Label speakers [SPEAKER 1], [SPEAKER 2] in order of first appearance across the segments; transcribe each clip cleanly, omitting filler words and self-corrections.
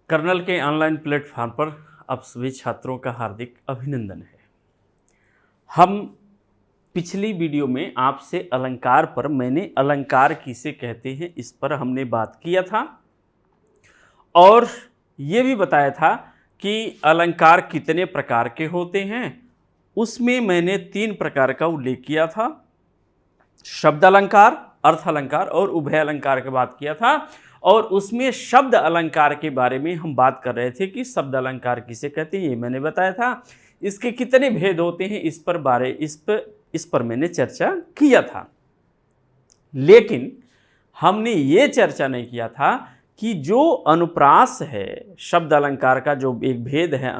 [SPEAKER 1] Colonel के online platform पर आप सभी छात्रों का हार्दिक अभिनंदन है। हम पिछली वीडियो में आपसे अलंकार पर मैंने अलंकार किसे कहते हैं इस पर हमने बात किया था और ये भी बताया था कि अलंकार कितने प्रकार के होते हैं। उसमें मैंने 3 प्रकार का उल्लेख किया था, शब्द अलंकार, अर्थ अलंकार और उभय अलंकार की बात किया था। और उसमें शब्द अलंकार के बारे में हम बात कर रहे थे कि शब्द अलंकार किसे कहते हैं, ये मैंने बताया था। इसके कितने भेद होते हैं इस पर मैंने चर्चा किया था। लेकिन हमने ये चर्चा नहीं किया था कि जो अनुप्रास है, शब्द अलंकार का जो एक भेद है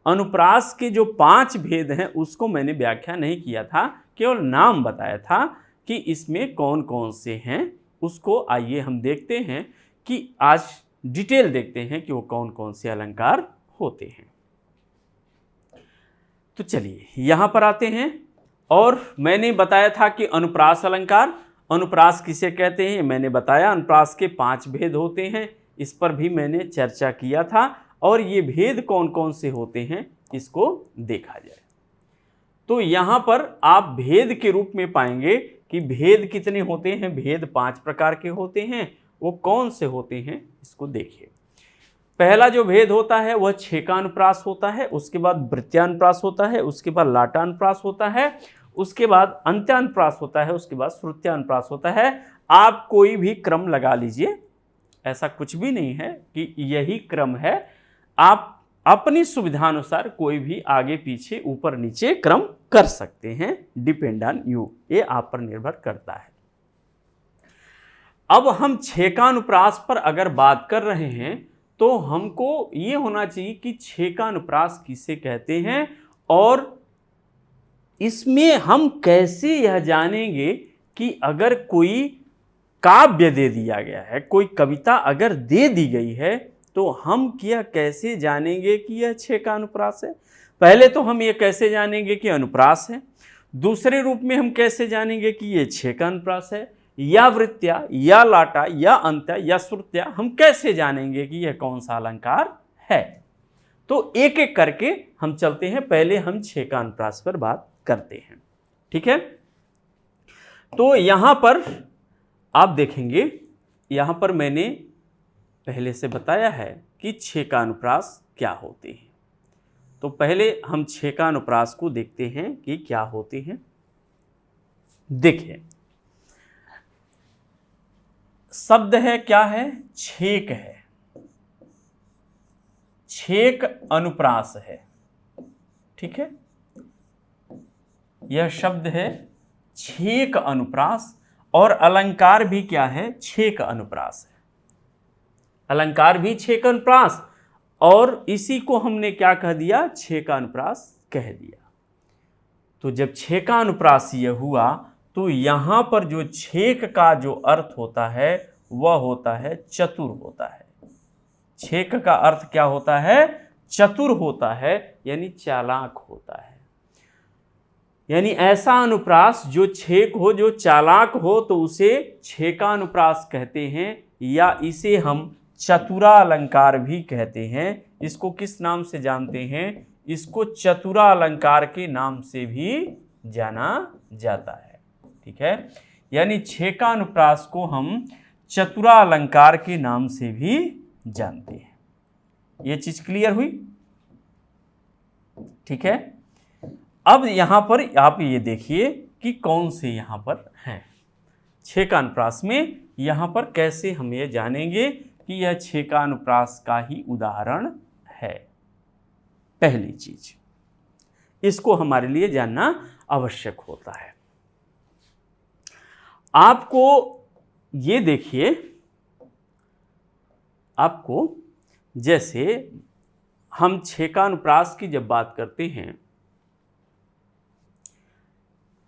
[SPEAKER 1] अनुप्रास के जो 5 भेद हैं उसको मैंने व्याख्या नहीं किया था, केवल नाम बताया था कि इसमें कौन कौन से हैं। उसको आइए हम देखते हैं कि आज डिटेल देखते हैं कि वो कौन कौन से अलंकार होते हैं। तो चलिए यहां पर आते हैं। और मैंने बताया था कि अनुप्रास अलंकार, अनुप्रास किसे कहते हैं मैंने बताया। अनुप्रास के 5 भेद होते हैं, इस पर भी मैंने चर्चा किया था। और ये भेद कौन कौन से होते हैं इसको देखा जाए तो यहां पर आप भेद के रूप में पाएंगे कि भेद कितने होते हैं। भेद 5 प्रकार के होते हैं, वो कौन से होते हैं इसको देखिए। पहला जो भेद होता है वह छेकानुप्रास होता है, उसके बाद वृत्त्यानुप्रास होता है, उसके बाद लाटानुप्रास होता है, उसके बाद अंत्यानुप्रास होता है, उसके बाद श्रुत्यानुप्रास होता है। आप कोई भी क्रम लगा लीजिए, ऐसा कुछ भी नहीं है कि यही क्रम है। आप अपनी सुविधानुसार कोई भी आगे पीछे ऊपर नीचे क्रम कर सकते हैं, डिपेंड ऑन यू, ये आप पर निर्भर करता है। अब हम छेकानुप्रास पर अगर बात कर रहे हैं तो हमको ये होना चाहिए कि छेकानुप्रास किसे कहते हैं और इसमें हम कैसे यह जानेंगे कि अगर कोई काव्य दे दिया गया है, कोई कविता अगर दे दी गई है तो हम यह कैसे जानेंगे कि यह छेकानुप्रास है। पहले तो हम ये कैसे जानेंगे कि अनुप्रास है, दूसरे रूप में हम कैसे जानेंगे कि यह छेकानुप्रास है, या वृत्त्या या लाटा या अंत्या या श्रुत्या, हम कैसे जानेंगे कि यह कौन सा अलंकार है। तो एक एक करके हम चलते हैं। पहले हम छेकानुप्रास पर बात करते हैं, ठीक है। तो यहां पर आप देखेंगे, यहां पर मैंने पहले से बताया है कि छेकानुप्रास क्या होते हैं। तो पहले हम छेकानुप्रास को देखते हैं कि क्या होते हैं। देखिए शब्द है, क्या है, छेक है, छेक अनुप्रास है, ठीक है। यह शब्द है छेक अनुप्रास और अलंकार भी क्या है, छेक अनुप्रास है। अलंकार भी छेक अनुप्रास और इसी को हमने क्या कह दिया, छेकानुप्रास कह दिया। तो जब छेकानुप्रास यह हुआ तो यहां पर जो छेक का जो अर्थ होता है वह होता है चतुर होता है। छेक का अर्थ क्या होता है, चतुर होता है, यानी चालाक होता है। यानी ऐसा अनुप्रास जो छेक हो, जो चालाक हो, तो उसे छेकानुप्रास कहते हैं, या इसे हम चतुरा अलंकार भी कहते हैं। इसको किस नाम से जानते हैं, इसको चतुरा अलंकार के नाम से भी जाना जाता है, ठीक है। यानी छेकानुप्रास को हम चतुरा अलंकार के नाम से भी जानते हैं। ये चीज क्लियर हुई, ठीक है। अब यहां पर आप ये देखिए कि कौन से यहां पर हैं छेकानुप्रास में। यहां पर कैसे हम ये जानेंगे कि यह छेकानुप्रास का ही उदाहरण है। पहली चीज, इसको हमारे लिए जानना आवश्यक होता है। आपको ये देखिए, आपको जैसे हम छेकानुप्रास की जब बात करते हैं,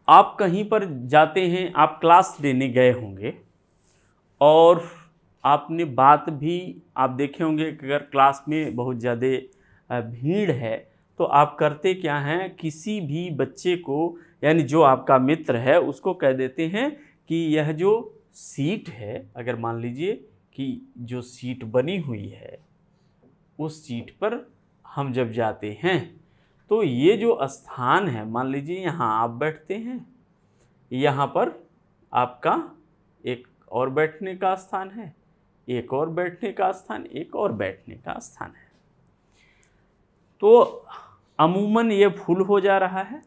[SPEAKER 1] आप कहीं पर जाते हैं, आप क्लास लेने गए होंगे और आपने बात भी आप देखे होंगे कि अगर क्लास में बहुत ज़्यादा भीड़ है तो आप करते क्या हैं, किसी भी बच्चे को, यानी जो आपका मित्र है, उसको कह देते हैं कि यह जो सीट है, अगर मान लीजिए कि जो सीट बनी हुई है उस सीट पर हम जब जाते हैं तो ये जो स्थान है, मान लीजिए यहाँ आप बैठते हैं, यहाँ पर आपका एक और बैठने का स्थान है, एक और बैठने का स्थान, एक और बैठने का स्थान है। तो अमूमन ये भूल हो जा रहा है।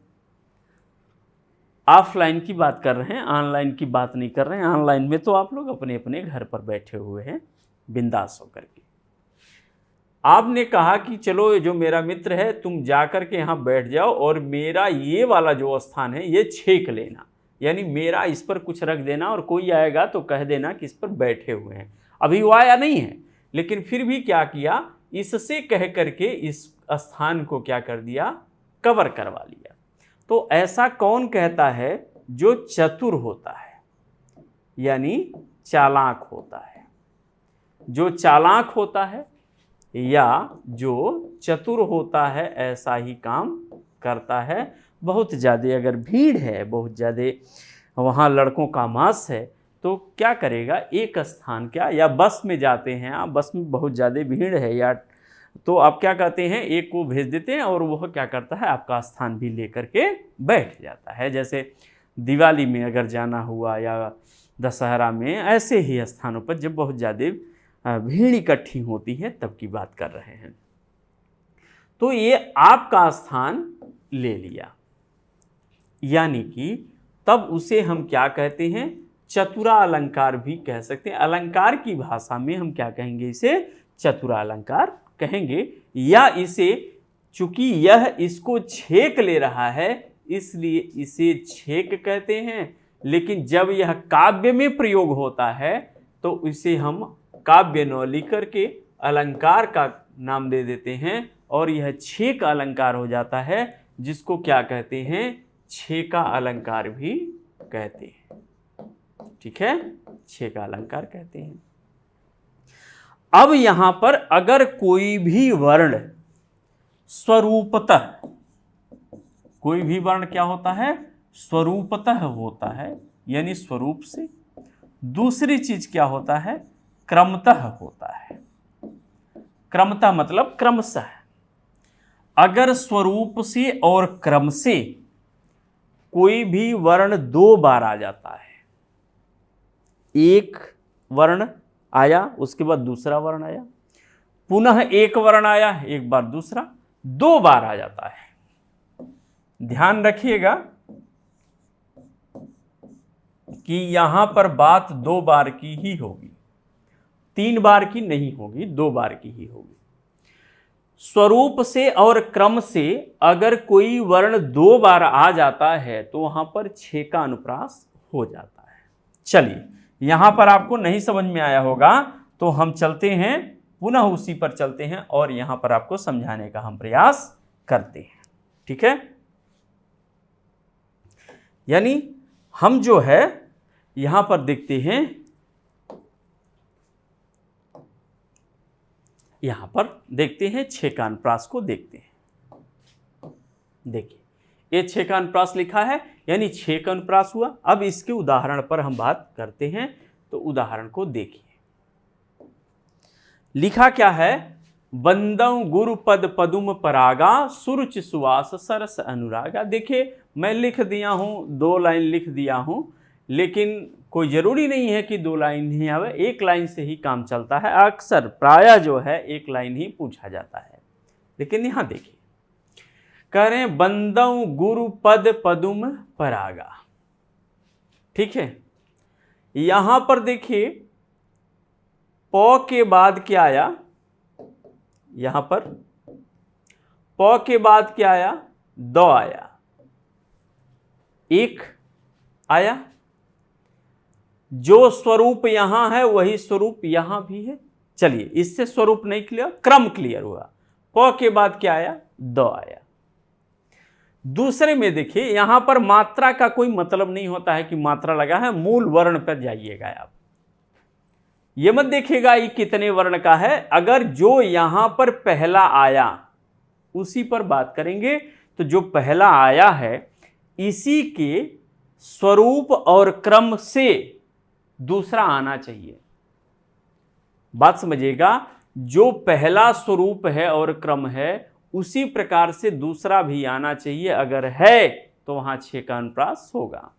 [SPEAKER 1] ऑफलाइन की बात कर रहे हैं, ऑनलाइन की बात नहीं कर रहे हैं। ऑनलाइन में तो आप लोग अपने अपने घर पर बैठे हुए हैं बिंदास होकर के। आपने कहा कि चलो जो मेरा मित्र है तुम जाकर के यहाँ बैठ जाओ और मेरा ये वाला जो स्थान है ये छेक लेना, यानी मेरा इस पर कुछ रख देना और कोई आएगा तो कह देना कि इस पर बैठे हुए हैं। अभी वो आया नहीं है, लेकिन फिर भी क्या किया, इससे कह करके इस स्थान को क्या कर दिया, कवर करवा लिया। तो ऐसा कौन कहता है, जो चतुर होता है, यानी चालाक होता है। जो चालाक होता है या जो चतुर होता है ऐसा ही काम करता है। बहुत ज़्यादा अगर भीड़ है, बहुत ज़्यादा वहाँ लड़कों का मास है, तो क्या करेगा, एक स्थान क्या, या बस में जाते हैं आप, बस में बहुत ज़्यादा भीड़ है या, तो आप क्या कहते हैं, एक को भेज देते हैं और वह क्या करता है, आपका स्थान भी लेकर के बैठ जाता है। जैसे दिवाली में अगर जाना हुआ या दशहरा में, ऐसे ही स्थानों पर जब बहुत ज़्यादा भीड़ इकट्ठी होती है तब की बात कर रहे हैं। तो ये आपका स्थान ले लिया, यानी कि तब उसे हम क्या कहते हैं, चतुरा अलंकार भी कह सकते हैं। अलंकार की भाषा में हम क्या कहेंगे, इसे चतुरा अलंकार कहेंगे। या इसे, चूंकि यह इसको छेक ले रहा है इसलिए इसे छेक कहते हैं। लेकिन जब यह काव्य में प्रयोग होता है तो इसे हम काव्य न लिख करके अलंकार का नाम दे देते हैं और यह छेक अलंकार हो जाता है, जिसको क्या कहते हैं, छेका अलंकार भी कहते हैं। ठीक है, छेका अलंकार कहते हैं। अब यहां पर अगर कोई भी वर्ण स्वरूपतः, कोई भी वर्ण क्या होता है, स्वरूपतः होता है, यानी स्वरूप से। दूसरी चीज क्या होता है, क्रमतः होता है। क्रमतः मतलब क्रमशः। अगर स्वरूप से और क्रम से कोई भी वर्ण दो बार आ जाता है, एक वर्ण आया उसके बाद दूसरा वर्ण आया, पुनः एक वर्ण आया एक बार दूसरा, दो बार आ जाता है। ध्यान रखिएगा कि यहां पर बात दो बार की ही होगी, तीन बार की नहीं होगी, दो बार की ही होगी। स्वरूप से और क्रम से अगर कोई वर्ण दो बार आ जाता है तो वहां पर छह का अनुप्रास हो जाता है। चलिए, यहां पर आपको नहीं समझ में आया होगा तो हम चलते हैं, पुनः उसी पर चलते हैं और यहां पर आपको समझाने का हम प्रयास करते हैं। ठीक है, यानी हम जो है यहां पर देखते हैं, यहां पर देखते हैं छेका अनुप्रास को देखते हैं। देखिए, ये छेका अनुप्रास लिखा है, यानी छेका अनुप्रास हुआ। अब इसके उदाहरण पर हम बात करते हैं, तो उदाहरण को देखिए। लिखा क्या है, बंदौ गुरु पद पदुम परागा, सुरुचि सुवास सरस अनुरागा। देखिए, मैं लिख दिया हूं, दो लाइन लिख दिया हूं, लेकिन कोई ज़रूरी नहीं है कि दो लाइन ही आवे, एक लाइन से ही काम चलता है। अक्सर प्रायः जो है एक लाइन ही पूछा जाता है। लेकिन यहाँ देखिए, कह रहे हैं बंदौ गुरु पद पदुम परागा। ठीक है, यहाँ पर देखिए प के बाद क्या आया, यहाँ पर प के बाद क्या आया, द आया, एक आया। जो स्वरूप यहां है वही स्वरूप यहां भी है। चलिए, इससे स्वरूप नहीं क्लियर, क्रम क्लियर हुआ। प के बाद क्या आया, द आया। दूसरे में देखिए, यहां पर मात्रा का कोई मतलब नहीं होता है कि मात्रा लगा है, मूल वर्ण पर जाइएगा आप। ये मत देखिएगा ये कितने वर्ण का है, अगर जो यहां पर पहला आया उसी पर बात करेंगे। तो जो पहला आया है इसी के स्वरूप और क्रम से दूसरा आना चाहिए। बात समझिएगा, जो पहला स्वरूप है और क्रम है उसी प्रकार से दूसरा भी आना चाहिए, अगर है तो वहां 6 का अनुप्रास होगा।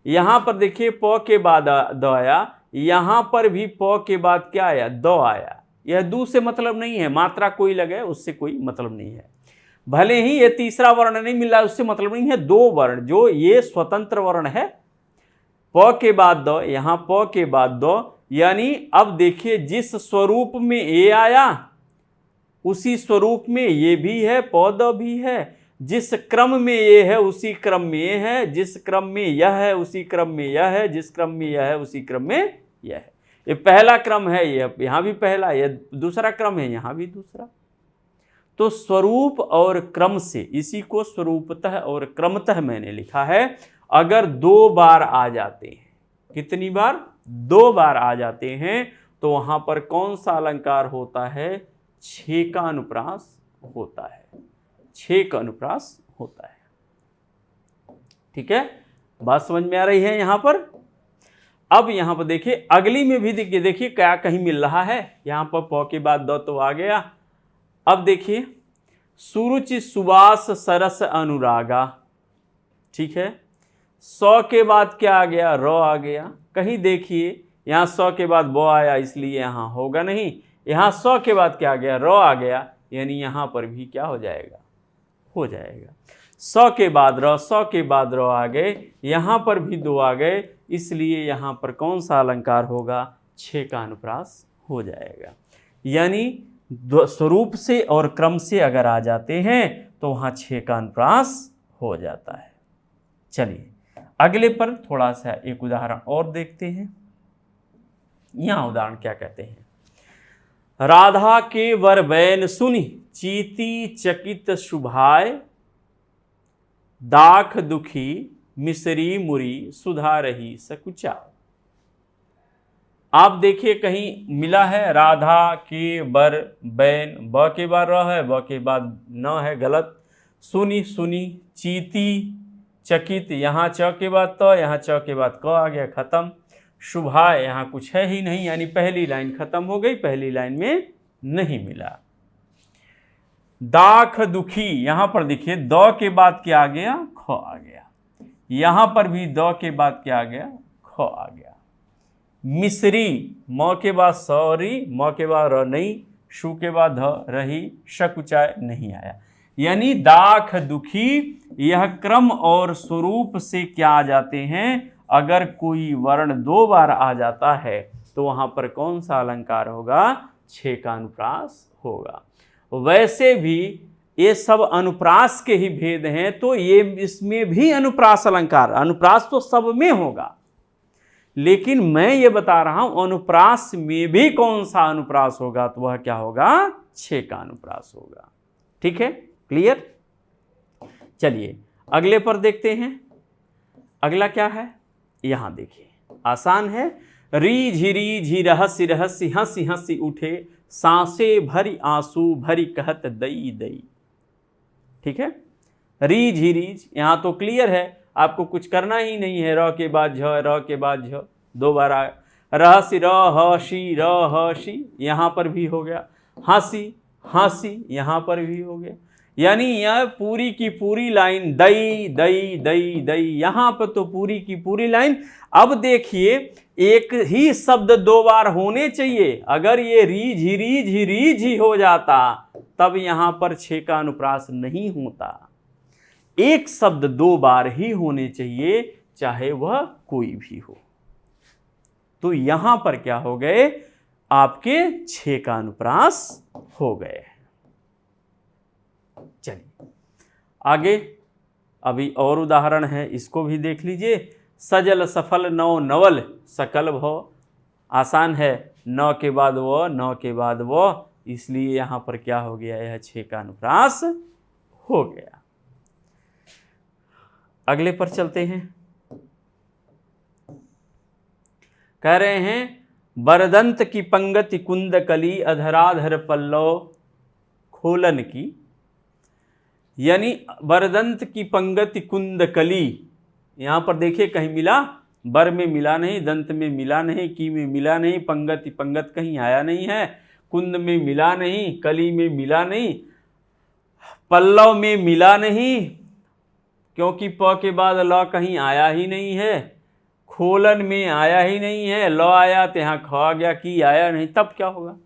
[SPEAKER 1] यहां पर देखिए प के बाद द आया, यहां पर भी प के बाद क्या आया, द आया। यह दू से मतलब नहीं है, मात्रा कोई लगे उससे कोई मतलब नहीं है। भले ही ये तीसरा वर्ण नहीं मिल रहा उससे मतलब नहीं है, दो वर्ण जो ये स्वतंत्र वर्ण है, प के बाद द, यहां प के बाद द, यानी अब देखिए जिस स्वरूप में ए आया उसी स्वरूप में ये भी है, प द भी है। जिस क्रम में ये है उसी क्रम में ये है, जिस क्रम में यह है उसी क्रम में यह है, जिस क्रम में यह है उसी क्रम में यह है। ये पहला क्रम है, यह यहां भी पहला, यह दूसरा क्रम है, यहां भी दूसरा। तो स्वरूप और क्रम से, इसी को स्वरूपतः और क्रमतः मैंने लिखा है। अगर 2 बार आ जाते हैं, कितनी बार, 2 बार आ जाते हैं, तो वहां पर कौन सा अलंकार होता है, 6 का अनुप्रास होता है, 6 का अनुप्रास होता है। ठीक है, बात समझ में आ रही है यहां पर। अब यहां पर देखिए अगली में भी देखिए क्या कहीं मिल रहा है, यहां पर प के बाद द तो आ गया। अब देखिए सुरुचि सुवास सरस अनुरागा, ठीक है, 100 के बाद क्या आ गया, र आ गया। कहीं देखिए यहाँ 100 के बाद ब आया इसलिए यहाँ होगा नहीं, यहाँ 100 के बाद क्या आ गया, र आ गया, यानी यहाँ पर भी क्या हो जाएगा, हो जाएगा। 100 के बाद र, 100 के बाद र आ गए, यहाँ पर भी 2 आ गए, इसलिए यहाँ पर कौन सा अलंकार होगा, 6 का अनुप्रास हो जाएगा। यानी स्वरूप से और क्रम से अगर आ जाते हैं तो वहाँ 6 का अनुप्रास हो जाता है। चलिए अगले पर थोड़ा सा एक उदाहरण और देखते हैं। यहाँ उदाहरण क्या कहते हैं, राधा के वर बैन सुनी चीती चकित शुभाय, दाख दुखी मिसरी मुरी सुधा रही सकुचा। आप देखिए कहीं मिला है राधा के बर बैन, ब के बाद र है, ब के बाद न है, गलत। सुनी सुनी, चीती चकित, यहाँ च के बाद तो, यहाँ च के बाद क आ गया, खत्म। शुभाय, यहाँ कुछ है ही नहीं, यानी पहली लाइन खत्म हो गई, पहली लाइन में नहीं मिला। दाख दुखी, यहाँ पर देखिए द के बाद क्या आ गया, ख आ गया। यहाँ पर भी द के बाद क्या आ गया, ख आ गया। मिसरी, म के बाद सॉरी, म के बाद र नहीं, शु के बाद ध रही, शकुचाय नहीं आया। यानी दाख दुखी यह क्रम और स्वरूप से क्या आ जाते हैं, अगर कोई वर्ण 2 बार आ जाता है तो वहां पर कौन सा अलंकार होगा, 6 का अनुप्रास होगा। वैसे भी ये सब अनुप्रास के ही भेद हैं, तो ये इसमें भी अनुप्रास अलंकार, अनुप्रास तो सब में होगा, लेकिन मैं ये बता रहा हूं अनुप्रास में भी कौन सा अनुप्रास होगा, तो वह क्या होगा, 6 का अनुप्रास होगा। ठीक है, क्लियर। चलिए अगले पर देखते हैं। अगला क्या है, यहां देखिए आसान है। री झिरी झिरहसी रहसी हंसी हंसी उठे, सांसे भरी आंसू भरी कहत दई दई। ठीक है, री झिरीज, यहां तो क्लियर है, आपको कुछ करना ही नहीं है। र के बाद झ, र के बाद झ, 2 बार आ। रहसी र ह शी, यहां पर भी हो गया। हंसी हंसी, यहां पर भी हो गया। यानी यह पूरी की पूरी लाइन दई दई दई दई, यहां पर तो पूरी की पूरी लाइन। अब देखिए एक ही शब्द 2 बार होने चाहिए, अगर ये री झी हो जाता तब यहां पर 6 का अनुप्रास नहीं होता। एक शब्द 2 बार ही होने चाहिए, चाहे वह कोई भी हो। तो यहां पर क्या हो गए, आपके 6 का अनुप्रास हो गए। चलिए आगे, अभी और उदाहरण है, इसको भी देख लीजिए। सजल सफल नौ नवल सकल भव, आसान है, न के बाद वो, न के बाद वो, इसलिए यहां पर क्या हो गया, यह 6 का अनुप्रास हो गया। अगले पर चलते हैं। कह रहे हैं बरदंत की पंगति कुंद कली, अधराधर पल्लव खोलन की। यानी बरदंत की पंगति कुंद कली, यहां पर देखिए कहीं मिला, बर में मिला नहीं, दंत में मिला नहीं, की में मिला नहीं, पंगति पंगत कहीं आया नहीं है। कुंद में मिला नहीं, कली में मिला नहीं, पल्लव में मिला नहीं, क्योंकि प के बाद ल कहीं आया ही नहीं है, खोलन में आया ही नहीं है, ल आया तो यहाँ ख आ गया, की आया नहीं, तब क्या होगा?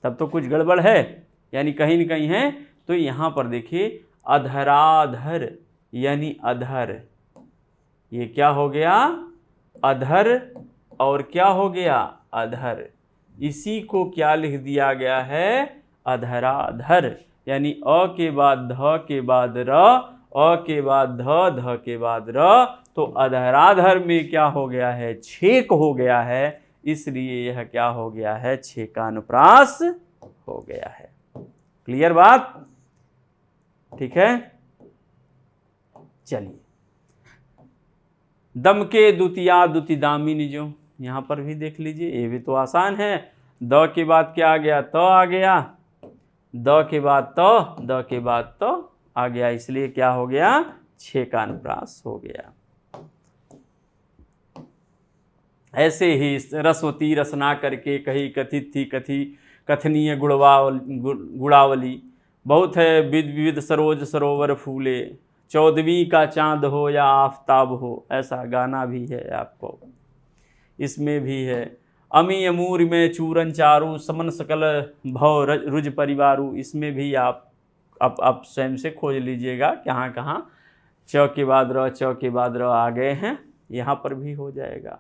[SPEAKER 1] तब तो कुछ गड़बड़ है, यानी कहीं न कहीं है। तो यहाँ पर देखिए अधराधर यानी अधर, ये क्या हो गया? अधर, और क्या हो गया? अधर। इसी को क्या लिख दिया गया है? अधराधर, यानी अ के बाद ध के बाद र, अ के बाद ध, ध के बाद र, तो अधराधर में क्या हो गया है? छेक हो गया है, इसलिए यह क्या हो गया है? छेकानुप्रास हो गया है। क्लियर बात? ठीक है, चलिए। दम के द्वितीया द्युतिदामिनी, जो यहाँ पर भी देख लीजिए, ये भी तो आसान है। द के बाद क्या आ गया? त आ गया, द के बाद त, द के बाद त आ गया, इसलिए क्या हो गया? छेकानुप्रास हो गया। ऐसे ही रसवती रसना करके कही कथित थी कथी, कथनीय गुड़ावली, बहुत है विध विविध सरोज सरोवर फूले, 14वीं का चांद हो या आफताब हो, ऐसा गाना भी है आपको, इसमें भी है। अमी अमूर में चूरन चारू, समन सकल भव रुज परिवारू, इसमें भी आप स्वयं से खोज लीजिएगा कहाँ कहाँ च के बाद र, च के बाद र आ गए हैं, यहाँ पर भी हो जाएगा।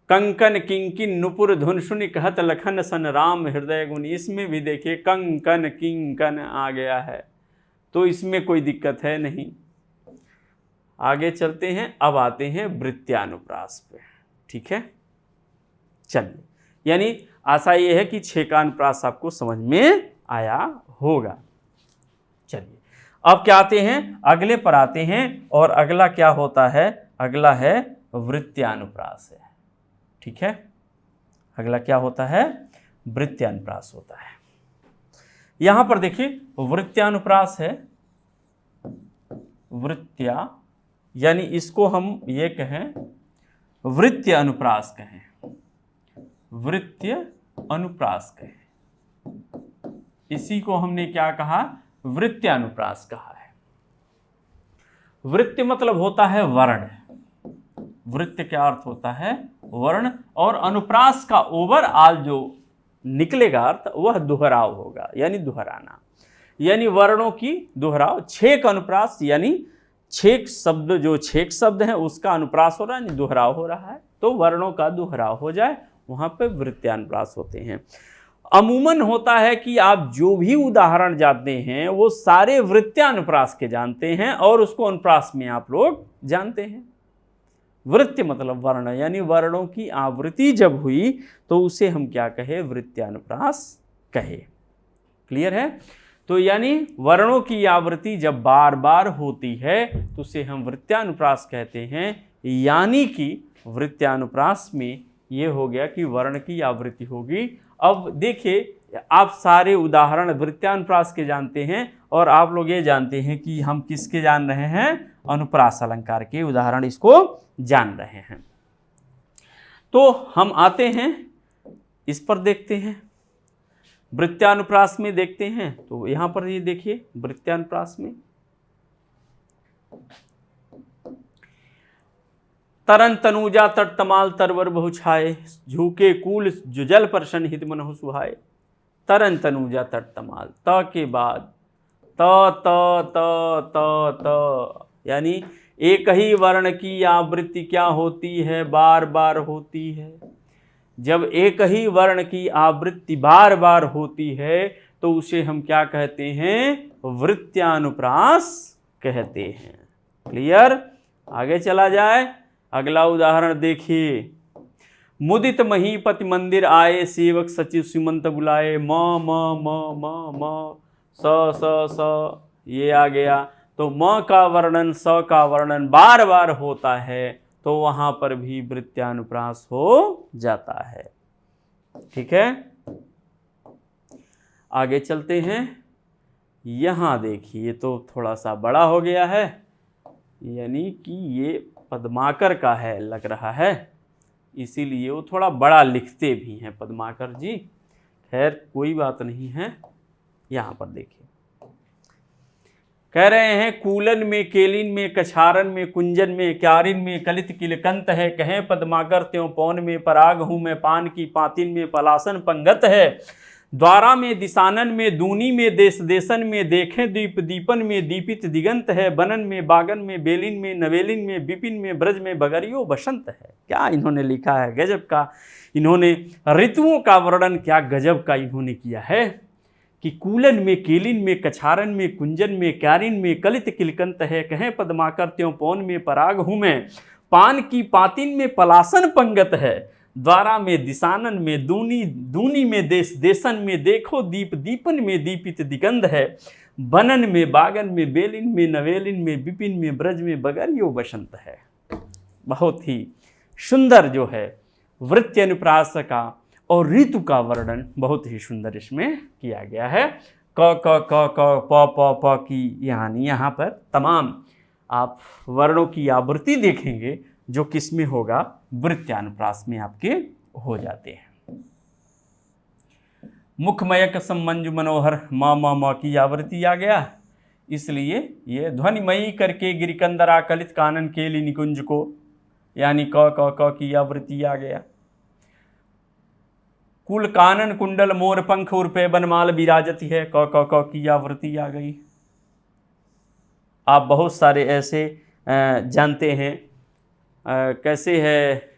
[SPEAKER 1] कंकन किंकिन नुपुर धुन सुनि कहत लखन सन राम हृदय गुण, इसमें भी देखिए कंकन किंकन आ गया है, तो इसमें कोई दिक्कत है नहीं। आगे चलते हैं, अब आते हैं वृत्त्यानुप्रास पे। ठीक है, चलिए, यानी आशा ये है कि छेकानुप्रास आपको समझ में आया होगा। चलिए, अब क्या आते हैं? अगले पर आते हैं, और अगला क्या होता है? अगला है वृत्त्यानुप्रास है। ठीक है, अगला क्या होता है? वृत्त्यानुप्रास होता है। यहां पर देखिए वृत्त्यानुप्रास है, वृत्त्या, यानी इसको हम ये कहें वृत्त्य अनुप्रास कहें, वृत्त्य अनुप्रास कहें, इसी को हमने क्या कहा? वृत्त्यानुप्रास कहा है। वृत्त्य मतलब होता है वर्ण, वृत्त्य क्या अर्थ होता है? वर्ण, और अनुप्रास का ओवरऑल जो निकलेगा अर्थ वह दोहराव होगा, यानी दोहराना, यानी वर्णों की दोहराव। छेक अनुप्रास यानी छेक शब्द, जो छेक शब्द है उसका अनुप्रास हो रहा है, यानी दोहराव हो रहा है, तो वर्णों का दोहराव हो जाए, वहां पे वृत्त्यानुप्रास होते हैं। अमूमन होता है कि आप जो भी उदाहरण जानते हैं वो सारे वृत्त्यानुप्रास के जानते हैं, और उसको अनुप्रास में आप लोग जानते हैं। वृत्त्य मतलब वर्ण, यानी वर्णों की आवृत्ति जब हुई तो उसे हम क्या कहे? वृत्त्यानुप्रास कहे। क्लियर है? तो यानी वर्णों की आवृत्ति जब बार बार होती है तो उसे हम वृत्त्यानुप्रास कहते हैं। यानी कि वृत्त्यानुप्रास में ये हो गया कि वर्ण की आवृत्ति होगी। अब देखिए, आप सारे उदाहरण वृत्त्यानुप्रास के जानते हैं, और आप लोग ये जानते हैं कि हम किसके जान रहे हैं? अनुप्रास अलंकार के उदाहरण इसको जान रहे हैं। तो हम आते हैं इस पर, देखते हैं वृत्त्यानुप्रास में, देखते हैं। तो यहां पर ये देखिए वृत्त्यानुप्रास में तरन तनुजा तट तमाल तरवर बहु छाए, झूके कूल जुजल परशन हित मनहु सुहाए। तरन तनुजा तट तमाल, त के बाद त त त त त, यानी एक ही वर्ण की आवृत्ति क्या होती है? बार बार होती है। जब एक ही वर्ण की आवृत्ति बार बार होती है तो उसे हम क्या कहते हैं? वृत्त्यानुप्रास कहते हैं। क्लियर? आगे चला जाए, अगला उदाहरण देखिए। मुदित महीपति मंदिर आए, सेवक सचिव सुमंत बुलाए, म म म म म स स स, ये आ गया। तो म का वर्णन, स का वर्णन बार बार होता है तो वहां पर भी वृत्त्यानुप्रास हो जाता है। ठीक है, आगे चलते हैं। यहां देखिए तो थोड़ा सा बड़ा हो गया है, यानी कि ये पद्माकर का है लग रहा है, इसीलिए वो थोड़ा बड़ा लिखते भी हैं पद्माकर जी, खैर कोई बात नहीं है। यहाँ पर देखिए, कह रहे हैं कूलन में, केलिन में, कछारन में, कुंजन में, क्यारिन में, कलित किलकंत है, कहें पद्माकर त्यों पौन में, पराग हूँ मैं पान की पातिन में, पलासन पंगत है, द्वारा में, दिसानन में, दूनी में, देश देशन में, देखें दीप दीपन में, दीपित दिगंत है, बनन में, बागन में, बेलिन में, नवेलिन में, विपिन में, ब्रज में, बगरियो बसंत है। क्या इन्होंने लिखा है, गजब का। इन्होंने ऋतुओं का वर्णन क्या गजब का इन्होंने किया है कि कूलन में, केलिन में, कछारन में, कुंजन में, क्यारिन में, कलित किलकंत है, कहें पद्माकर त्यों पौन में, पराग हूँ मैं पान की पातिन में, पलासन पंगत है, द्वारा में, दिसानन में, दूनी में, देश देशन में, देखो दीप दीपन में, दीपित दिगंध है, बनन में, बागन में, बेलिन में, नवेलिन में, विपिन में, ब्रज में, बगरियो बसंत है। बहुत ही सुंदर जो है वृत्ति अनुप्रास का और ऋतु का वर्णन बहुत ही सुंदर इसमें किया गया है। क क क क प प प की यानी यहाँ पर तमाम आप वर्णों की आवृत्ति देखेंगे जो किसमें होगा, वृत्त्यानुप्रास में आपके हो जाते हैं। मुखमयक सम्मंजु मनोहर म की आवृत्ति आ गया, इसलिए ये ध्वनिमयी करके गिरिकंदरा कलित कानन केली निकुंज को, यानी क की आवृत्ति आ गया। कुल कानन कुंडल मोर पंख उर्पे बनमाल विराजती है, क की आवृत्ति आ गई। आप बहुत सारे ऐसे जानते हैं, कैसे है,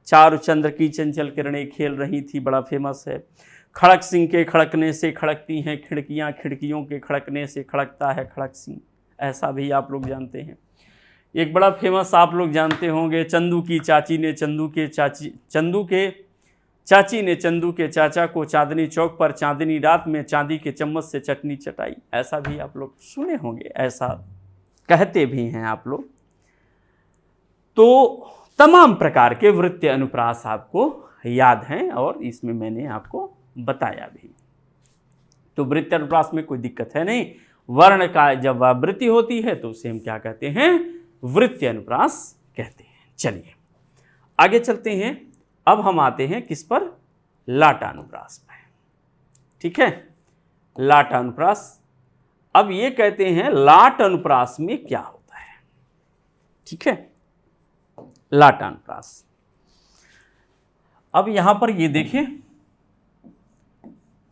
[SPEAKER 1] चारुचंद्र की चंचल किरणें खेल रही थी, बड़ा फेमस है। खड़क सिंह के खड़कने से खड़कती हैं खिड़कियां, खिड़कियों के खड़कने से खड़कता है खड़क सिंह, ऐसा भी आप लोग जानते हैं। एक बड़ा फेमस आप लोग जानते होंगे, चंदू की चाची ने चंदू के चाचा को चांदनी चौक पर चांदनी रात में चांदी के चम्मच से चटनी चटाई, ऐसा भी आप लोग सुने होंगे, ऐसा कहते भी हैं आप लोग। तो तमाम प्रकार के वृत्ति अनुप्रास आपको याद हैं और इसमें मैंने आपको बताया भी। तो वृत्ति अनुप्रास में कोई दिक्कत है नहीं। वर्ण का जब आवृत्ति होती है तो उसे हम क्या कहते हैं, वृत्ति अनुप्रास कहते हैं। चलिए आगे चलते हैं। अब हम आते हैं किस पर, लाटानुप्रास पर। ठीक है, लाटानुप्रास। अब ये कहते हैं लाट अनुप्रास में क्या होता है। ठीक है, लाटानुप्रास। अब यहां पर ये देखिए,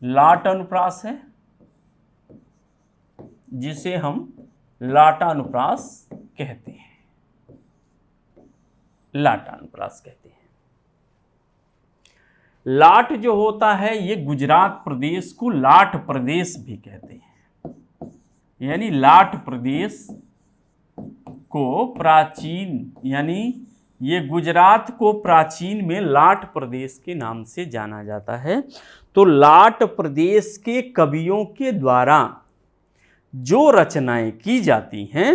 [SPEAKER 1] लाट अनुप्रास है जिसे हम लाटानुप्रास कहते हैं, लाटानुप्रास कहते हैं। लाट जो होता है ये गुजरात प्रदेश को लाट प्रदेश भी कहते हैं, यानी लाट प्रदेश को प्राचीन, यानी ये गुजरात को प्राचीन में लाट प्रदेश के नाम से जाना जाता है। तो लाट प्रदेश के कवियों के द्वारा जो रचनाएं की जाती हैं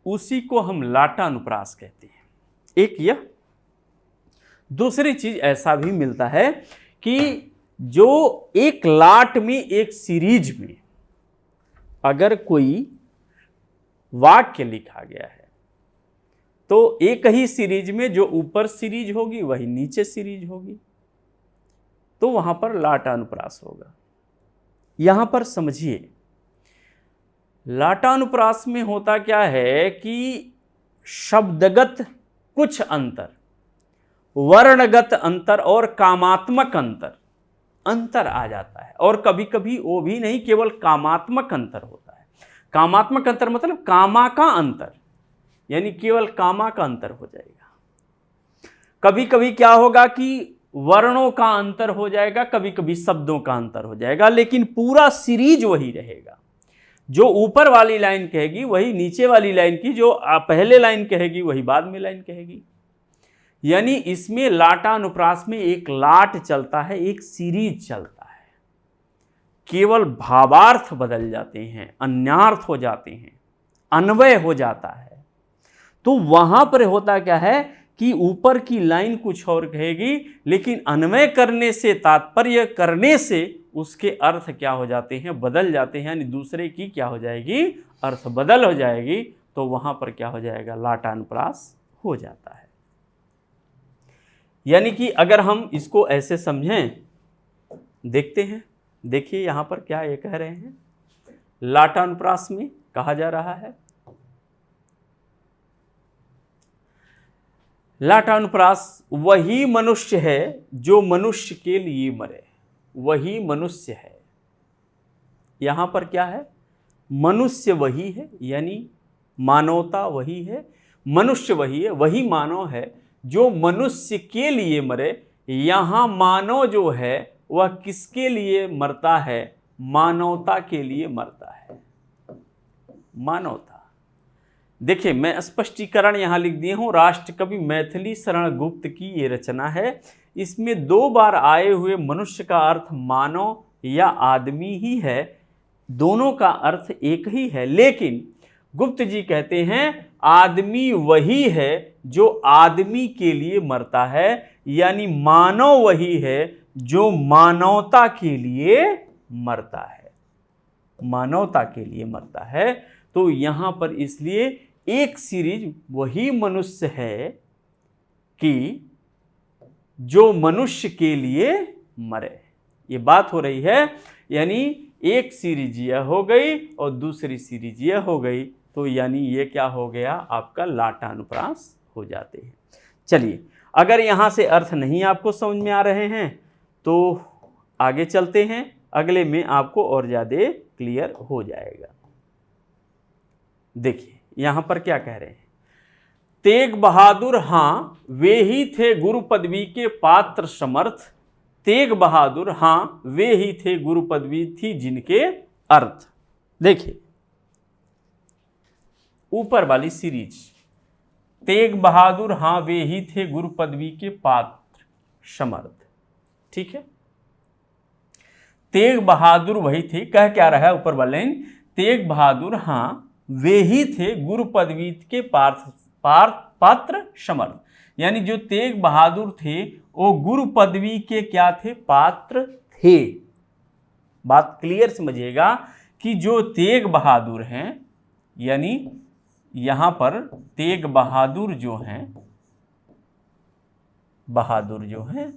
[SPEAKER 1] उसी को हम लाटानुप्रास कहते हैं। एक यह, दूसरी चीज ऐसा भी मिलता है कि जो एक लाट में, एक सीरीज में अगर कोई वाक्य लिखा गया है तो एक ही सीरीज में जो ऊपर सीरीज होगी वही नीचे सीरीज होगी, तो वहां पर लाटानुप्रास होगा। यहां पर समझिए, लाटानुप्रास में होता क्या है कि शब्दगत कुछ अंतर, वर्णगत अंतर और कामात्मक अंतर आ जाता है। और कभी कभी वो भी नहीं, केवल कामात्मक अंतर होता है। कामात्मक अंतर मतलब कामा का अंतर, यानी केवल कामा का अंतर हो जाएगा। कभी कभी क्या होगा कि वर्णों का अंतर हो जाएगा, कभी कभी शब्दों का अंतर हो जाएगा, लेकिन पूरा सीरीज वही रहेगा। जो ऊपर वाली लाइन कहेगी वही नीचे वाली लाइन की, जो पहले लाइन कहेगी वही बाद में लाइन कहेगी। यानी इसमें लाटानुप्रास में एक लाट चलता है, एक सीरीज चलता है, केवल भावार्थ बदल जाते हैं, अन्यार्थ हो जाते हैं, अन्वय हो जाता है। तो वहां पर होता क्या है कि ऊपर की लाइन कुछ और कहेगी, लेकिन अन्वय करने से, तात्पर्य करने से उसके अर्थ क्या हो जाते हैं, बदल जाते हैं। यानी दूसरे की क्या हो जाएगी, अर्थ बदल हो जाएगी। तो वहां पर क्या हो जाएगा, लाटानुप्रास हो जाता है। यानी कि अगर हम इसको ऐसे समझें देखते हैं। देखिए यहाँ पर क्या ये कह रहे हैं, लाटानुप्रास में कहा जा रहा है, लाटानुप्रास वही मनुष्य है जो मनुष्य के लिए मरे, वही मनुष्य है। यहाँ पर क्या है, मनुष्य वही है, यानी मानवता वही है, मनुष्य वही है, वही मानव है जो मनुष्य के लिए मरे। यहाँ मानव जो है वह किसके लिए मरता है, मानवता के लिए मरता है, मानवता। देखिए मैं स्पष्टीकरण यहाँ लिख दिए हूँ, राष्ट्रकवि मैथिली शरण गुप्त की ये रचना है। इसमें 2 बार आए हुए मनुष्य का अर्थ मानव या आदमी ही है, दोनों का अर्थ एक ही है, लेकिन गुप्त जी कहते हैं आदमी वही है जो आदमी के लिए मरता है, यानी मानव वही है जो मानवता के लिए मरता है, मानवता के लिए मरता है। तो यहाँ पर इसलिए एक सीरीज वही मनुष्य है कि जो मनुष्य के लिए मरे, ये बात हो रही है। यानी एक सीरीज यह हो गई और दूसरी सीरीज यह हो गई, तो यानी ये क्या हो गया, आपका लाटानुप्रास हो जाते हैं। चलिए अगर यहाँ से अर्थ नहीं आपको समझ में आ रहे हैं तो आगे चलते हैं, अगले में आपको और ज़्यादा क्लियर हो जाएगा। देखिए यहाँ पर क्या कह रहे हैं, तेग बहादुर हाँ वे ही थे गुरु पदवी के पात्र समर्थ, तेग बहादुर हाँ वे ही थे गुरु पदवी थी जिनके अर्थ। देखिए ऊपर वाली सीरीज, तेग बहादुर हाँ वे ही थे गुरु पदवी के पात्र समर्थ, ठीक है। तेग बहादुर वही थे, कह क्या रहा है ऊपर वाले, तेग बहादुर हाँ वे ही थे गुरु पदवी के पात्र समर्थ, यानी जो तेग बहादुर थे वो गुरु पदवी के क्या थे, पात्र थे। बात क्लियर समझिएगा कि जो तेग बहादुर हैं, यानी यहां पर तेग बहादुर जो हैं, बहादुर जो हैं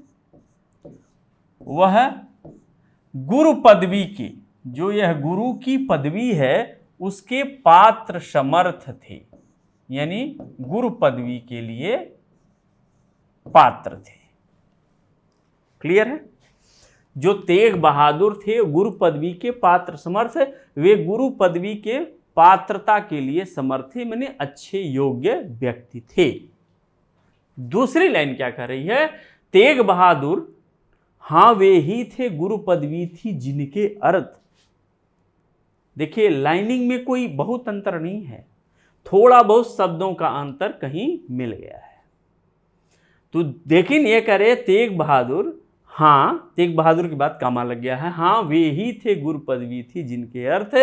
[SPEAKER 1] वह गुरु पदवी की, जो यह गुरु की पदवी है उसके पात्र समर्थ थे, यानी गुरु पदवी के लिए पात्र थे। क्लियर है, जो तेग बहादुर थे गुरु पदवी के पात्र समर्थ, वे गुरु पदवी के पात्रता के लिए समर्थ थे, माने अच्छे योग्य व्यक्ति थे। दूसरी लाइन क्या कह रही है, तेग बहादुर हाँ वे ही थे गुरु पदवी थी जिनके अर्थ। देखिए लाइनिंग में कोई बहुत अंतर नहीं है, थोड़ा बहुत शब्दों का अंतर कहीं मिल गया है। तो लेकिन ये कह रहे तेग बहादुर हाँ, तेग बहादुर की बात कामा लग गया है, हाँ वे ही थे गुरु पदवी थी जिनके अर्थ,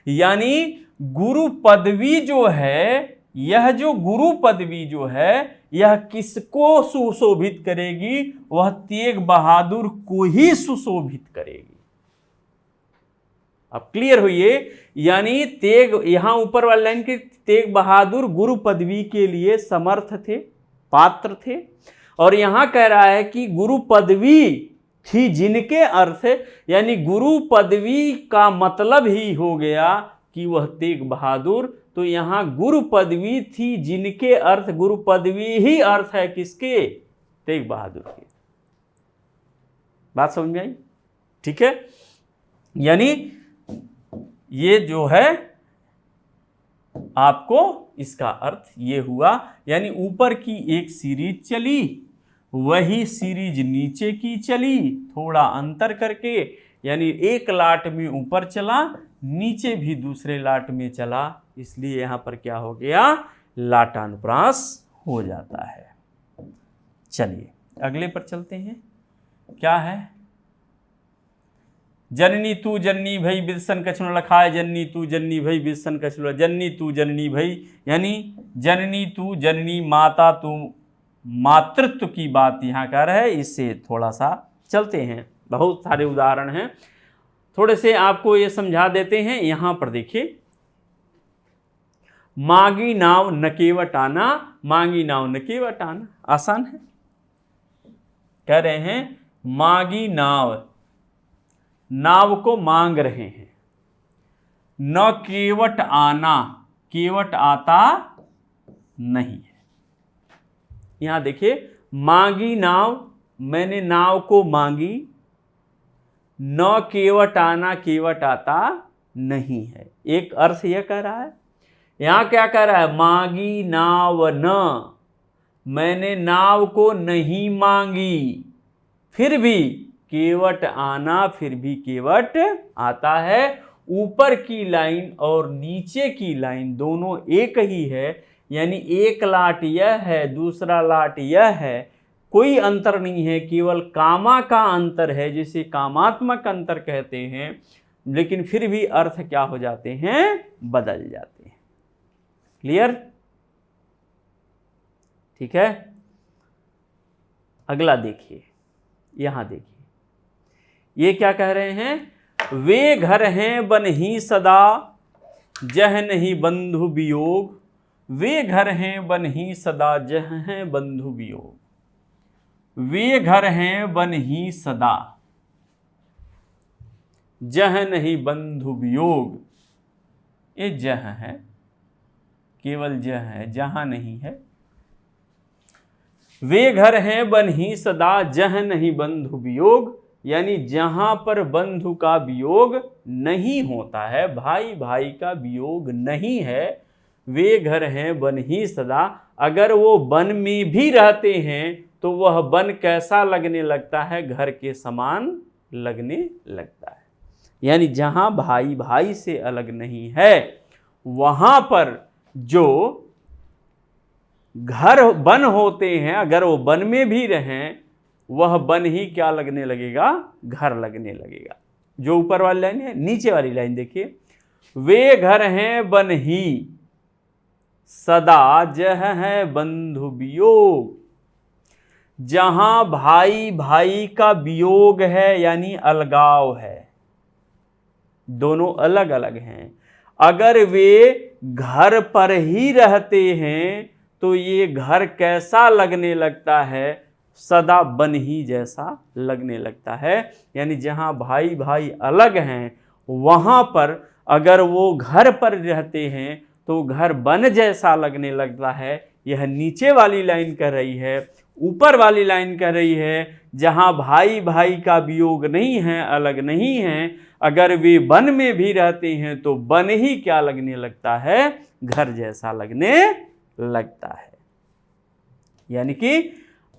[SPEAKER 1] यानी गुरु पदवी जो है, यह जो गुरु पदवी जो है यह किसको सुशोभित करेगी, वह तेग बहादुर को ही सुशोभित करेगी। अब क्लियर हुई, यानी तेग यहां ऊपर वाली लाइन के तेग बहादुर गुरु पदवी के लिए समर्थ थे, पात्र थे, और यहां कह रहा है कि गुरु पदवी थी जिनके अर्थ, यानी गुरु पदवी का मतलब ही हो गया कि वह तेग बहादुर। तो यहां गुरु पदवी थी जिनके अर्थ, गुरु पदवी ही अर्थ है किसके, तेग बहादुर के। बात समझ में आई, ठीक है। यानी ये जो है आपको इसका अर्थ ये हुआ, यानी ऊपर की एक सीरीज चली, वही सीरीज नीचे की चली, थोड़ा अंतर करके, यानी एक लाट में ऊपर चला, नीचे भी दूसरे लाट में चला, इसलिए यहां पर क्या हो गया, लाटानुप्रास हो जाता है। चलिए अगले पर चलते हैं, क्या है, जननी तू जननी भई बिरसन कछुन लखाए, जननी तू जननी भई बिरसन कछुन, जननी तू जननी भई, यानी जननी तू जननी, माता तू, मातृत्व की बात यहाँ कर है। इससे थोड़ा सा चलते हैं, बहुत सारे उदाहरण हैं, थोड़े से आपको ये समझा देते हैं। यहाँ पर देखिए, मांगी नाव नकेवट आना, मांगी नाव नकेवट आना, आसान है। कह रहे हैं मांगी नाव नाव को मांग रहे हैं। न केवट आना, केवट आता नहीं है। यहां देखिए, मांगी नाव, मैंने नाव को मांगी। न केवट आना, केवट आता नहीं है। एक अर्थ यह कह रहा है। यहां क्या कह रहा है? मांगी नाव न, मैंने नाव को नहीं मांगी, फिर भी केवट आना, फिर भी केवट आता है। ऊपर की लाइन और नीचे की लाइन दोनों एक ही है, यानी एक लाट यह है, दूसरा लाट यह है, कोई अंतर नहीं है, केवल कामा का अंतर है, जिसे कामात्मक अंतर कहते हैं। लेकिन फिर भी अर्थ क्या हो जाते हैं? बदल जाते हैं। क्लियर? ठीक है। अगला देखिए, यहां देखिए, ये क्या कह रहे हैं? वे घर हैं बन्ही सदा, जह नहीं बंधु वियोग। वे घर हैं बन्ही सदा, जह हैं बंधु वियोग। वे घर हैं बन्ही सदा, जह नहीं बंधु वियोग। ये जह है, केवल जह है, जहां नहीं है। वे घर हैं बन्ही सदा, जह नहीं बंधु वियोग, यानी जहां पर बंधु का वियोग नहीं होता है, भाई भाई का वियोग नहीं है, वे घर हैं बन्ही सदा। अगर वो वन में भी रहते हैं तो वह वन कैसा लगने लगता है? घर के समान लगने लगता है। यानी जहां भाई भाई से अलग नहीं है, वहां पर जो घर वन होते हैं, अगर वो वन में भी रहें, वह वन ही क्या लगने लगेगा? घर लगने लगेगा। जो ऊपर वाली लाइन है, नीचे वाली लाइन देखिए, वे घर हैं वन ही सदा, जह है बंधु वियोग। जहां भाई भाई का वियोग है, यानी अलगाव है, दोनों अलग अलग हैं। अगर वे घर पर ही रहते हैं तो ये घर कैसा लगने लगता है? सदा बन ही जैसा लगने लगता है। यानी जहां भाई भाई अलग हैं, वहां पर अगर वो घर पर रहते हैं तो घर बन जैसा लगने लगता है। यह नीचे वाली लाइन कह रही है। ऊपर वाली लाइन कह रही है, जहां भाई भाई का वियोग नहीं है, अलग नहीं है, अगर वे वन में भी रहते हैं तो वन ही क्या लगने लगता है? घर जैसा लगने लगता है। यानी कि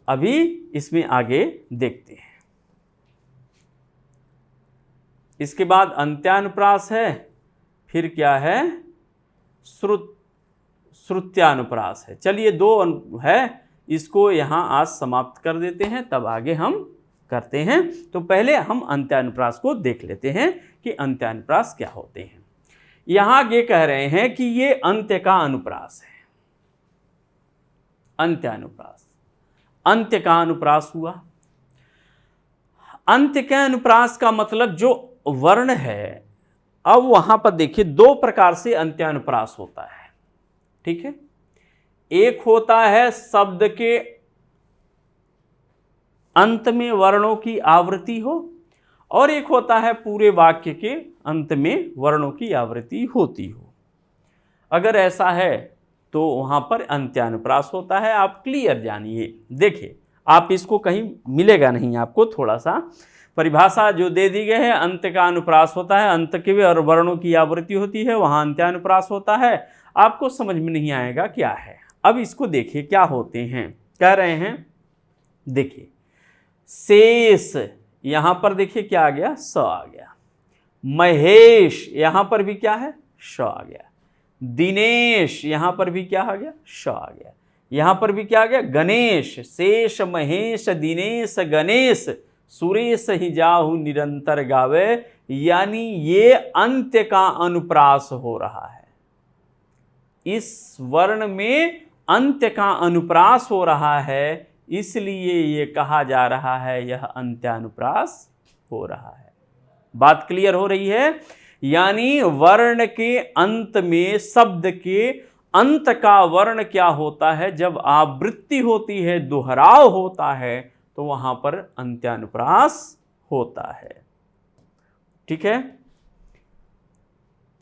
[SPEAKER 1] अभी इसमें आगे देखते हैं। इसके बाद अंत्यानुप्रास है, फिर क्या है? श्रुत्यानुप्रास है। चलिए, दो है, इसको यहां आज समाप्त कर देते हैं, तब आगे हम करते हैं। तो पहले हम अंत्यानुप्रास को देख लेते हैं कि अंत्यानुप्रास क्या होते हैं। यहां ये कह रहे हैं कि ये अंत्य का अनुप्रास है। अंत्यानुप्रास, अंत्य का अनुप्रास हुआ। अंत्य के अनुप्रास का मतलब जो वर्ण है, अब वहां पर देखिए दो प्रकार से अंत्यानुप्रास होता है। ठीक है, एक होता है शब्द के अंत में वर्णों की आवृत्ति हो, और एक होता है पूरे वाक्य के अंत में वर्णों की आवृत्ति होती हो। अगर ऐसा है तो वहां पर अंत्यानुप्रास होता है। आप क्लियर जानिए। देखिए, आप इसको कहीं मिलेगा नहीं आपको, थोड़ा सा परिभाषा जो दे दी गई है, अंत्य का अनुप्रास होता है, अंत के और वर्णों की आवृत्ति होती है, वहां अंत्यानुप्रास होता है। आपको समझ में नहीं आएगा क्या है। अब इसको देखिए क्या होते हैं। कह रहे हैं, देखिए शेष, यहां पर देखिए क्या आ गया? स आ गया। महेश, यहां पर भी क्या है? श आ गया। दिनेश, यहां पर भी क्या आ गया? श आ गया। यहां पर भी क्या आ गया? गणेश। शेष महेश दिनेश गणेश, सुरेश ही जाहु निरंतर गावे। यानी ये अंत्य का अनुप्रास हो रहा है। इस वर्ण में अंत्य का अनुप्रास हो रहा है, इसलिए ये कहा जा रहा है यह अंत्यानुप्रास हो रहा है। बात क्लियर हो रही है? यानी वर्ण के अंत में, शब्द के अंत का वर्ण क्या होता है? जब आवृत्ति होती है, दोहराव होता है, तो वहां पर अंत्यानुप्रास होता है। ठीक है,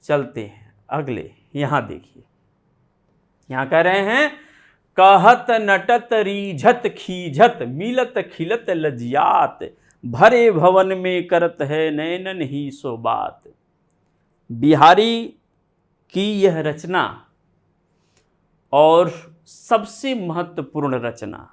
[SPEAKER 1] चलते हैं अगले। यहां देखिए, यहां कह रहे हैं कहत नटत रीझत खीझत मिलत खिलत लजियात भरे भवन में करत है नैनन ही सो बात। बिहारी की यह रचना और सबसे महत्वपूर्ण रचना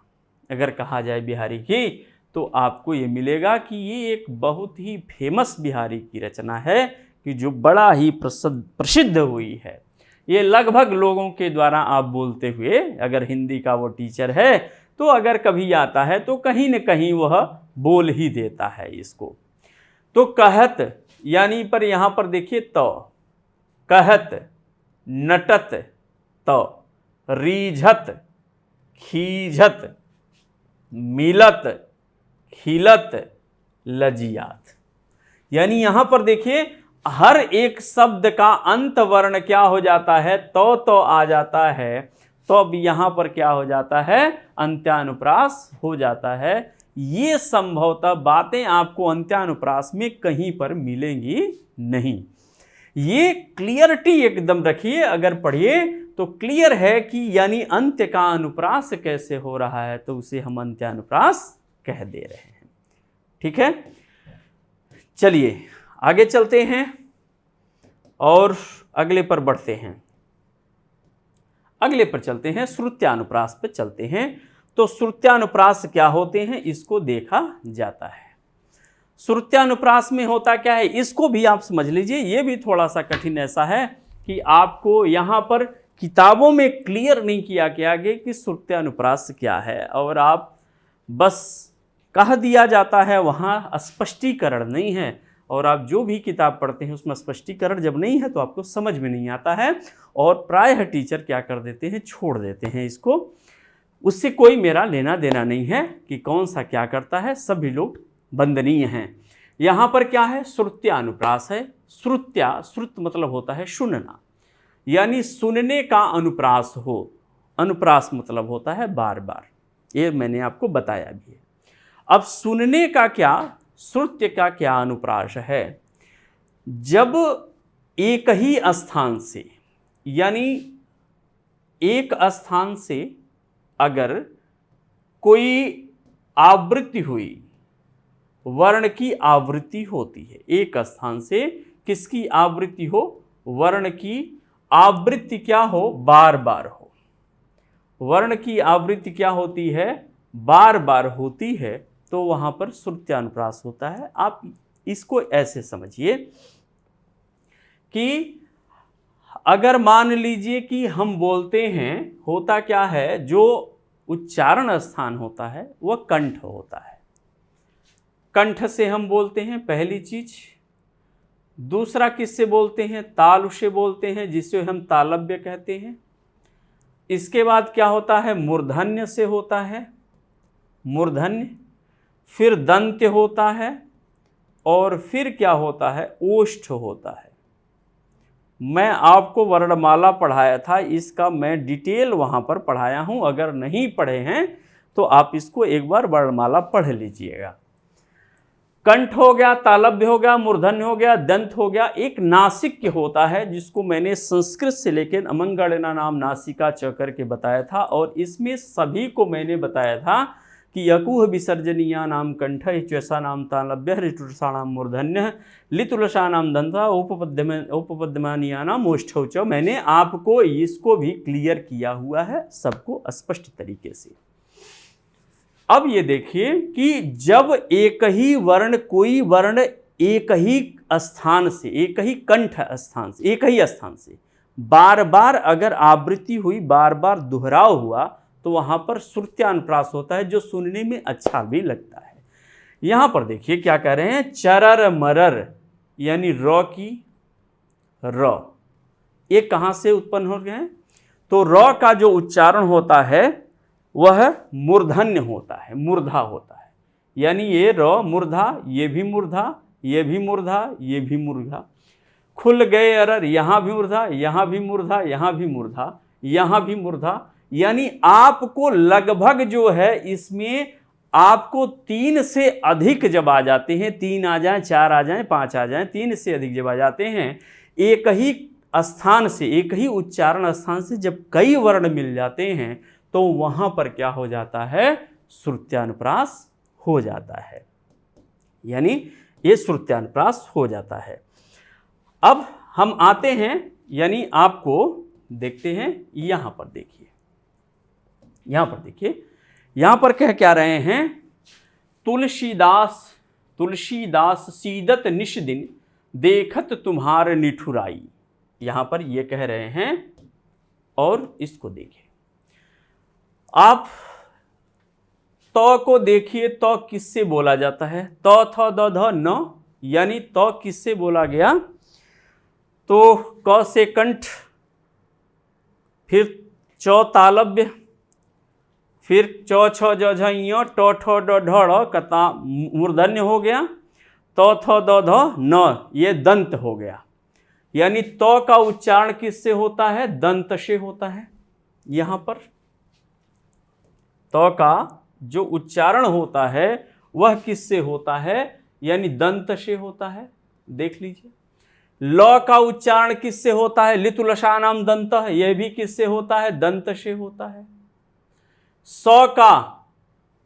[SPEAKER 1] अगर कहा जाए बिहारी की, तो आपको ये मिलेगा कि ये एक बहुत ही फेमस बिहारी की रचना है कि जो बड़ा ही प्रसिद्ध हुई है। ये लगभग लोगों के द्वारा आप बोलते हुए, अगर हिंदी का वो टीचर है तो अगर कभी आता है तो कहीं न कहीं वह बोल ही देता है इसको। तो कहत यानी पर यहाँ पर देखिए तो, कहत नटत तो, रीझत खीझत मिलत खिलत लजियात। यानी यहां पर देखिए हर एक शब्द का अंत वर्ण क्या हो जाता है, तो आ जाता है, तो अब यहां पर क्या हो जाता है, अंत्यानुप्रास हो जाता है। ये संभवतः बातें आपको अंत्यानुप्रास में कहीं पर मिलेंगी नहीं। ये क्लियरिटी एकदम रखिए, अगर पढ़िए तो क्लियर है कि यानी अंत्य का अनुप्रास कैसे हो रहा है, तो उसे हम अंत्यानुप्रास कह दे रहे हैं। ठीक है, चलिए आगे चलते हैं और अगले पर बढ़ते हैं। अगले पर चलते हैं, श्रुत्यानुप्रास पर चलते हैं। तो श्रुत्यानुप्रास क्या होते हैं इसको देखा जाता है। श्रुत्यानुप्रास में होता क्या है इसको भी आप समझ लीजिए। ये भी थोड़ा सा कठिन ऐसा है कि आपको यहाँ पर किताबों में क्लियर नहीं किया गया कि श्रुत्यानुप्रास क्या है, और आप बस कह दिया जाता है, वहाँ स्पष्टीकरण नहीं है। और आप जो भी किताब पढ़ते हैं उसमें स्पष्टीकरण जब नहीं है तो आपको समझ में नहीं आता है, और प्रायः टीचर क्या कर देते हैं, छोड़ देते हैं इसको। उससे कोई मेरा लेना देना नहीं है कि कौन सा क्या करता है, सभी लोग वंदनीय हैं। यहाँ पर क्या है, श्रुत्यानुप्रास है। श्रुत मतलब होता है सुनना, यानी सुनने का अनुप्रास हो। अनुप्रास मतलब होता है बार बार, ये मैंने आपको बताया भी है। अब सुनने का क्या, श्रुत्य का क्या अनुप्रास है, जब एक ही स्थान से, यानी एक स्थान से अगर कोई आवृत्ति हुई, वर्ण की आवृत्ति होती है, एक स्थान से किसकी आवृत्ति हो, वर्ण की आवृत्ति क्या हो, बार बार हो। वर्ण की आवृत्ति क्या होती है, बार बार होती है, तो वहां पर श्रुत्यानुप्रास होता है। आप इसको ऐसे समझिए कि अगर मान लीजिए कि हम बोलते हैं, होता क्या है, जो उच्चारण स्थान होता है वह कंठ होता है। कंठ से हम बोलते हैं पहली चीज। दूसरा किससे बोलते हैं, ताल से बोलते हैं, जिसे हम तालव्य कहते हैं। इसके बाद क्या होता है, मूर्धन्य से होता है, मूर्धन्य। फिर दंत्य होता है, और फिर क्या होता है, ओष्ठ होता है। मैं आपको वर्णमाला पढ़ाया था, इसका मैं डिटेल वहाँ पर पढ़ाया हूँ। अगर नहीं पढ़े हैं तो आप इसको एक बार वर्णमाला पढ़ लीजिएगा। कंठ हो गया, तालव्य हो गया, मूर्धन्य हो गया, दंत हो गया। एक नासिक होता है जिसको मैंने संस्कृत से लेकर अमंगलना नाम नासिका च करके बताया था, और इसमें सभी को मैंने बताया था कि यकुह विसर्जनीया नाम कंठ, हिच्वसा नाम तालव्य, ऋतुषा नाम मूर्धन्य, लितुलसा नाम दंता, उपपद्यमानिया नाम ओष्ठौ च। मैंने आपको इसको भी क्लियर किया हुआ है, सबको स्पष्ट तरीके से। अब ये देखिए कि जब एक ही वर्ण, कोई वर्ण एक ही स्थान से, एक ही कंठ स्थान से, एक ही स्थान से बार बार अगर आवृत्ति हुई, बार बार दोहराव हुआ, तो वहां पर श्रुत्यानुप्रास होता है, जो सुनने में अच्छा भी लगता है। यहां पर देखिए क्या कह रहे हैं, चरर मरर, यानी र की र, ये कहां से उत्पन्न हो गए हैं, तो र का जो उच्चारण होता है वह मूर्धन्य होता है, मूर्धा होता है। यानी ये र मूर्धा, ये भी मूर्धा, ये भी मूर्धा, ये भी मूर्धा। खुल गए अरर, यहाँ भी मूर्धा, यहाँ भी मूर्धा, यहाँ भी मूर्धा, यहाँ भी मूर्धा। यानी आपको लगभग जो है इसमें आपको 3 से अधिक जब आ जाते हैं, 3 आ जाएं, 4 आ जाएं, 5 आ जाएं, 3 से अधिक जब आ जाते हैं, एक ही स्थान से, एक ही उच्चारण स्थान से जब कई वर्ण मिल जाते हैं तो वहां पर क्या हो जाता है, श्रुत्यानुप्रास हो जाता है, यानी ये श्रुत्यानुप्रास हो जाता है। अब हम आते हैं, यानी आपको देखते हैं, यहां पर देखिए, यहां पर देखिए, यहां पर कह क्या रहे हैं, तुलसीदास तुलसीदास सीदत निश दिन देखत तुम्हार निठुराई, यहां पर ये कह रहे हैं। और इसको देखिए, आप तो को देखिए, तो किससे बोला जाता है, तो थ द ध न, यानी तो किससे बोला गया, तो क से कंठ, फिर चौ तालव्य, फिर चौ छ ज झ ञ ट ठ ड ढ ढ़ कता मूर्धन्य हो गया, तो थ द ध न, ये दंत हो गया, यानी तो का उच्चारण किससे होता है, दंत से होता है। यहां पर तो का जो उच्चारण होता है वह किससे होता है, यानी दंत से होता है। देख लीजिए, ल का उच्चारण किससे होता है, लितुलसानाम दंत, यह भी किससे होता है, दंत से होता है। सौ का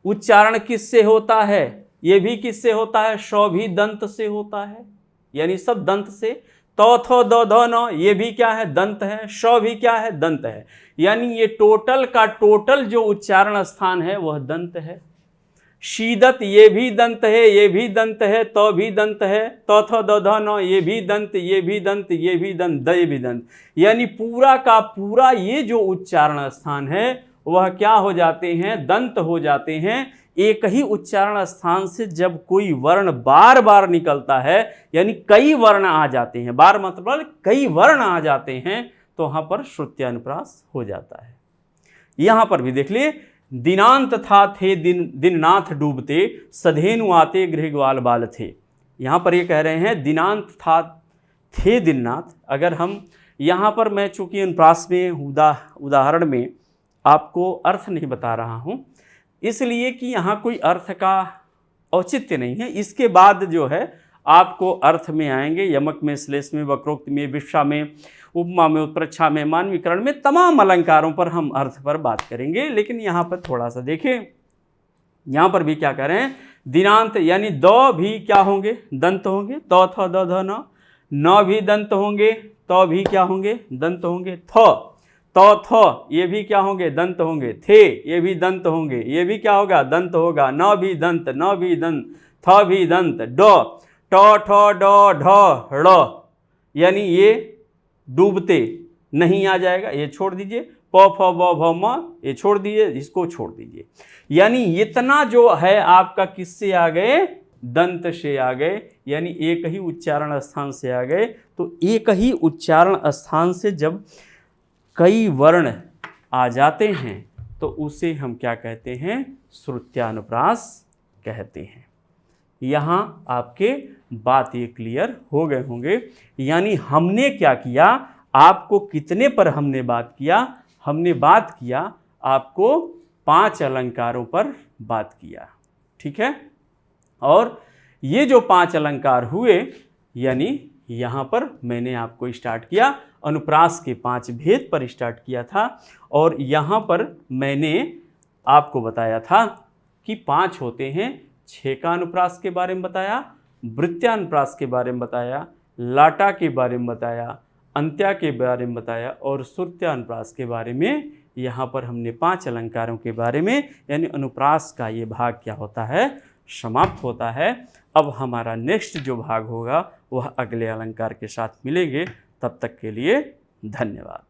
[SPEAKER 1] उच्चारण किससे होता है, यह भी किससे होता है, सौ भी दंत से होता है, यानी सब दंत से। तो थो द ध न, ये भी क्या है, दंत है, सौ भी क्या है, दंत है, यानी ये टोटल का टोटल जो उच्चारण स्थान है वह दंत है। शीदत, ये भी दंत है, ये भी दंत है, तो भी दंत है, तो थो द ध न, ये भी दंत, ये भी दंत, ये भी दंत, ये भी दंत, यानी पूरा का पूरा ये जो उच्चारण स्थान है वह क्या हो जाते हैं, दंत हो जाते हैं। एक ही उच्चारण स्थान से जब कोई वर्ण बार बार निकलता है, यानी कई वर्ण आ जाते हैं, बार मतलब कई वर्ण आ जाते हैं, तो वहां पर श्रुत्यानुप्रास हो जाता है। यहां पर भी देख लिए, दिनांत था थे दिननाथ डूबते, सधेनु आते गृह ग्वाल बाल थे। यहां पर ये कह रहे हैं दिनांत था थे दिननाथ। अगर हम यहां पर, मैं चूंकि अनुप्रास में उदाहरण में आपको अर्थ नहीं बता रहा हूं, इसलिए कि यहाँ कोई अर्थ का औचित्य नहीं है। इसके बाद जो है आपको अर्थ में आएंगे, यमक में, श्लेष में, वक्रोक्ति में, विवक्षा में, उपमा में, उत्प्रेक्षा में, मानवीकरण में, तमाम अलंकारों पर हम अर्थ पर बात करेंगे। लेकिन यहाँ पर थोड़ा सा देखें, यहाँ पर भी क्या कह रहे हैं, दिनांत, यानी दो भी क्या होंगे, दंत होंगे, तो थ द ध न भी दंत होंगे, तो भी क्या होंगे, दंत होंगे। तो थ ये भी क्या होंगे, दंत होंगे। थे ये भी दंत होंगे, ये भी क्या होगा, दंत होगा। न भी दंत, न भी दंत, थ भी दंत। ड ट ठ ड ढ ड़, यानी ये डूबते नहीं आ जाएगा, ये छोड़ दीजिए। प फ ब भ म, ये छोड़ दीजिए, इसको छोड़ दीजिए। यानी इतना जो है आपका किससे आ गए, दंत से आ गए, यानी एक ही उच्चारण स्थान से आ गए। तो एक ही उच्चारण स्थान से जब कई वर्ण आ जाते हैं तो उसे हम क्या कहते हैं, श्रुत्यानुप्रास कहते हैं। यहाँ आपके बात ये क्लियर हो गए होंगे। यानी हमने क्या किया, आपको कितने पर हमने बात किया, हमने बात किया आपको 5 अलंकारों पर बात किया, ठीक है। और ये जो 5 अलंकार हुए, यानी यहाँ पर मैंने आपको स्टार्ट किया, अनुप्रास के 5 भेद पर स्टार्ट किया था। और यहाँ पर मैंने आपको बताया था कि 5 होते हैं। 6 का अनुप्रास के बारे में बताया, वृत्त्यानुप्रास के बारे में बताया, लाटा के बारे में बताया, अंत्या के बारे में बताया, और श्रुत्यानुप्रास के बारे में यहाँ पर हमने 5 अलंकारों के बारे में, यानी अनुप्रास का ये भाग क्या होता है, समाप्त होता है। अब हमारा नेक्स्ट जो भाग होगा वह अगले अलंकार के साथ मिलेंगे। तब तक के लिए धन्यवाद।